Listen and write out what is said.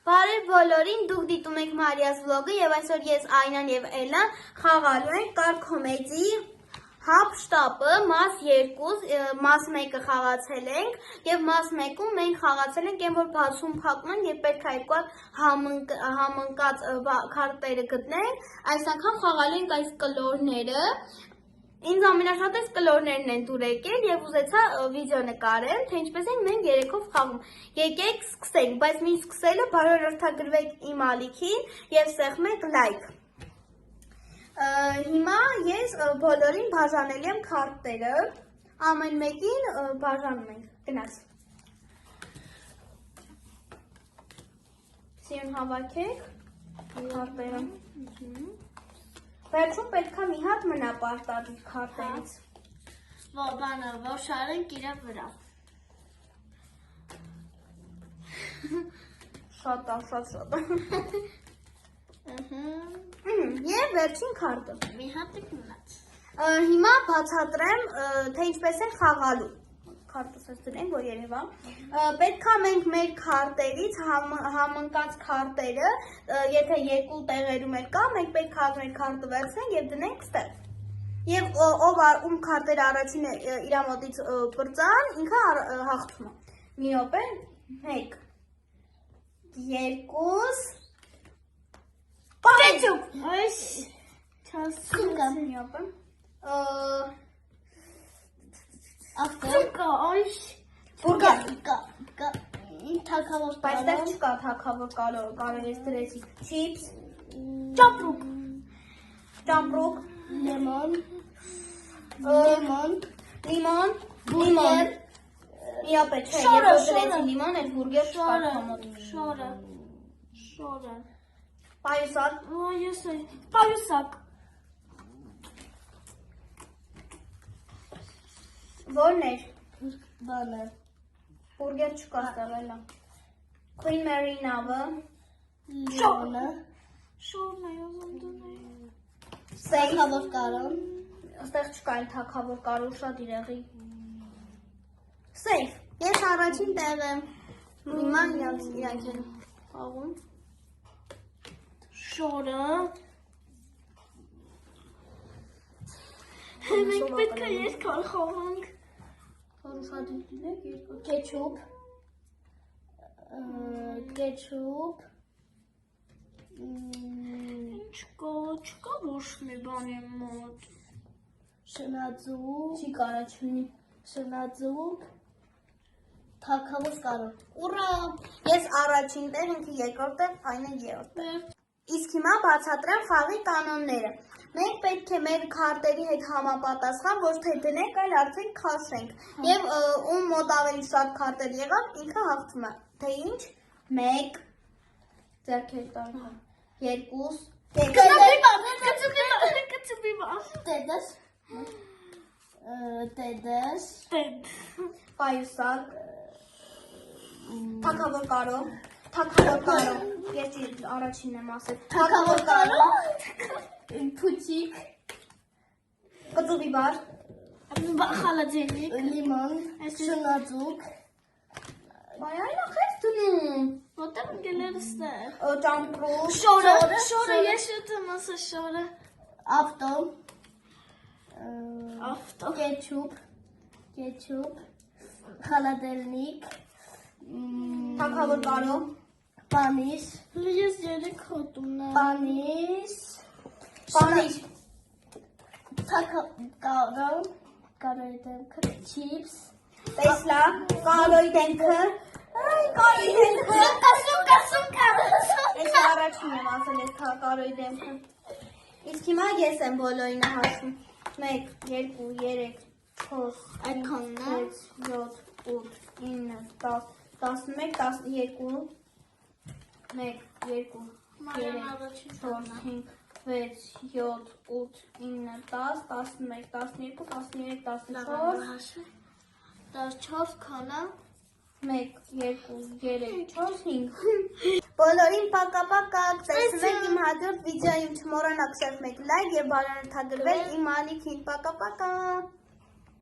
Բարև բոլորին, դուք դիտում եք Մարիաս վլոգը եւ այսօր ես Այնան եւ Էլան խաղալու ենք կար կոմեդի հապ շտապը մաս 2, մաս 1-ը խաղացել ենք եւ մաս 1-ում մենք խաղացել ենք այն որ բացում փակում են եւ պետք է երկու համընկած քարտերը գտնենք, այս անգամ խաղալու ենք այս կլորները Ինձ ամենաշատես կլորներն են դուր եկել եւ ուզեցա վիդեո նկարեմ, թե ինչպես են մենք երեքով խաղում։ Եկեք սկսենք, բայց մինչ սկսելը բարօրթագրվեք իմ ալիքին եւ սեղմեք լայք։ Հիմա ես բոլորին բաժանել եմ քարտերը, ամեն մեկին բաժանում ենք։ Գնաց։ Սիրուն հավաքեք քարտերը։ Վերջում պետք է մի հատ մնա պարտադիր քարտերից։ Որ շարենք իրա վրա։ Շատ։ Եվ վերջին քարտը։ Մի հատ եք մնաց։ Հիմա բացատրեմ, թե ինչպես են խաղալու։ Քարտս ես դրենք, որ երևա։ Պետք է մենք մեր քարտերից համընկած քարտերը, եթե երկու տեղերում էլ կա, մենք պետք է մեր քարտը վերցնենք եւ դնենք ստեղ։ Եվ ով ում քարտերը առաջինը իր մոտից բրծան, ինքը հաղթում է։ Մի րոպե, 1 2 Կեչուպ։ Այս չասկա մի րոպե։ Ախտա, այս Բուրգեր։ Թակավոր Բայց դեռ չկա թակավոր կարել ես դրեցի։ Չիփս, ճամպրուկ, լեմոն, լիմոն, միապե չէ, երբ դրեցի լիմոն, էլ բուրգեր չկա մոտ։ շորը, Պայուսակ, պայուսակ, որն էր, բանը, բուրգեր չկա ստեղելա, Queen Mary նավը, լիմոնը, շորն է ոզում դուներ, սեյֆ, թակավոր կարոն, ստեղ չկա էլ թակավոր կարու շատ իրեղի, սեյֆ, ես առաջին տեղ եմ, հիմա իրանք են խաղում, շորը, մենք պետք է երկար խաղանք, կեչուպ, չկա ոչ մի բանի մոտ, շնաձուկ, չի կարա չունի, շնաձուկ, թակավոր կարոն, ուրա, ես առաջին տեղ, ինքը երկրորդ տեղ, այնը երրորդ տեղ, իսկ հիմա բացատրեմ խաղի կանոնները, մենք պետք է մեր քարտերի հետ համապատասխան ոչ թե դնենք, այլ արդեն քաշենք, եւ ում մոտ ավելի շատ քարտեր եղավ, ինքը հաղթում է, թե ինչ, 1, ձեռքեր տանք, 2, կծուբի բան, տեդես, պայուսակ, թակավոր կարո, ես առաջինն եմ ասել, թակավոր կարոն, փուչիկ, կծուբի բար, խալաձենիկ, լիմոն, շնաձուկ, այն ախես դնում, ոտեղ գելերս է, ճամպրուկ, շորը, ես շուտ եմ ասա շորը, ավտո, կեչուպ, խալադելնիկ, թակավոր կարո, պանիս, ես երեք հոտումն եմ, պանիր, կարոյի դեմքը, չիպս, տեսլա, կարոյի դեմքը, ես առաջին եմ ասել ես կարոյի դեմքը, իսկ հիմա ես եմ բոլորին հասում, 1, 2, 3, 4, 5, 6, 7, 8, 9, 10, 11, 12, 1, 2, 3, 4, 5, 6, 7, 8, 9, 10, 11, 12, 13, 14, 14 քոնա 1, 2, 3, 4, 5 Բոլորին պակա-պակա, տեսնվեք իմ հաջորդ վիդեոյում չմոռանաք սեղմեք լայք և բարանրթագրվել իմ ալիքին, պակա-պակա